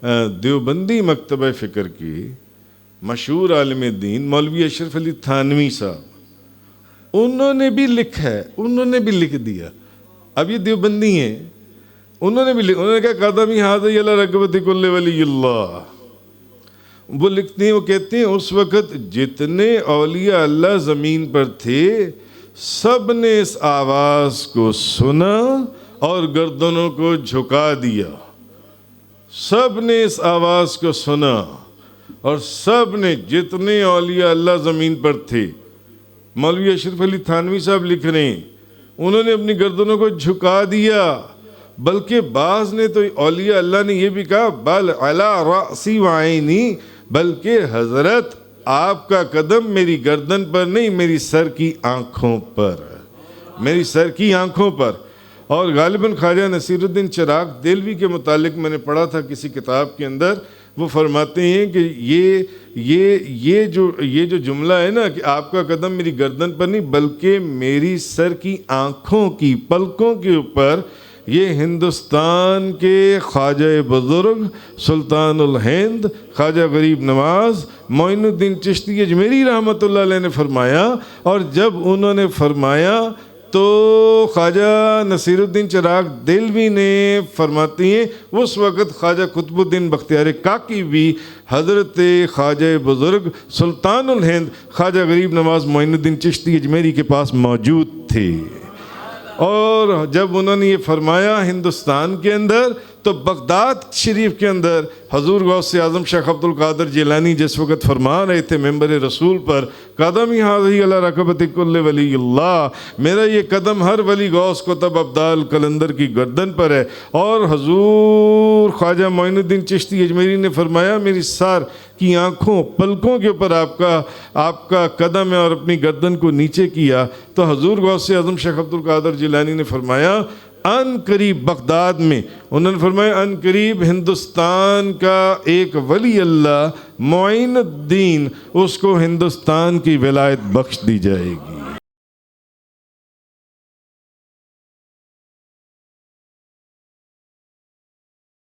دیوبندی مکتبہ فکر کی مشہور عالم دین مولوی اشرف علی تھانوی صاحب، انہوں نے بھی لکھا ہے، انہوں نے بھی لکھ دیا. اب یہ دیوبندی ہیں، انہوں نے بھی انہوں نے کہا قدمی حاضر علی رغبت کل ولی اللہ. وہ لکھتے ہیں، وہ کہتے ہیں اس وقت جتنے اولیاء اللہ زمین پر تھے سب نے اس آواز کو سنا اور گردنوں کو جھکا دیا. سب نے اس آواز کو سنا اور سب نے، جتنے اولیاء اللہ زمین پر تھے. مولوی اشرف علی تھانوی صاحب لکھ رہے ہیں انہوں نے اپنی گردنوں کو جھکا دیا. بلکہ بعض نے تو اولیاء اللہ نے یہ بھی کہا بل علی رأسی وعینی، بلکہ حضرت آپ کا قدم میری گردن پر نہیں، میری سر کی آنکھوں پر، میری سر کی آنکھوں پر. اور غالباً خواجہ نصیر الدین چراغ دہلوی کے متعلق میں نے پڑھا تھا کسی کتاب کے اندر، وہ فرماتے ہیں کہ یہ جو جملہ ہے نا کہ آپ کا قدم میری گردن پر نہیں بلکہ میری سر کی آنکھوں کی پلکوں کے اوپر، یہ ہندوستان کے خواجہ بزرگ سلطان الہند خواجہ غریب نواز معین الدین چشتی اجمیری رحمۃ اللہ علیہ نے فرمایا. اور جب انہوں نے فرمایا تو خواجہ نصیر الدین چراغ دہلوی نے فرماتے ہیں اس وقت خواجہ قطب الدین بختیار کاکی بھی حضرت خواجہ بزرگ سلطان الہند خواجہ غریب نواز معین الدین چشتی اجمیری کے پاس موجود تھے. اور جب انہوں نے یہ فرمایا ہندوستان کے اندر تو بغداد شریف کے اندر حضور غوث اعظم شیخ عبد القادر جیلانی جس وقت فرما رہے تھے ممبر رسول پر قدمی حاضی علی رکبت کل ولی اللہ، میرا یہ قدم ہر ولی غوث قطب عبدال قلندر کی گردن پر ہے. اور حضور خواجہ معین الدین چشتی اجمیری نے فرمایا میری سار کی آنکھوں پلکوں کے اوپر آپ کا قدم ہے اور اپنی گردن کو نیچے کیا. تو حضور غوث اعظم شیخ عبد القادر جیلانی نے فرمایا ان قریب بغداد میں، انہوں نے فرمایا ان قریب ہندوستان کا ایک ولی اللہ معین الدین، اس کو ہندوستان کی ولایت بخش دی جائے گی.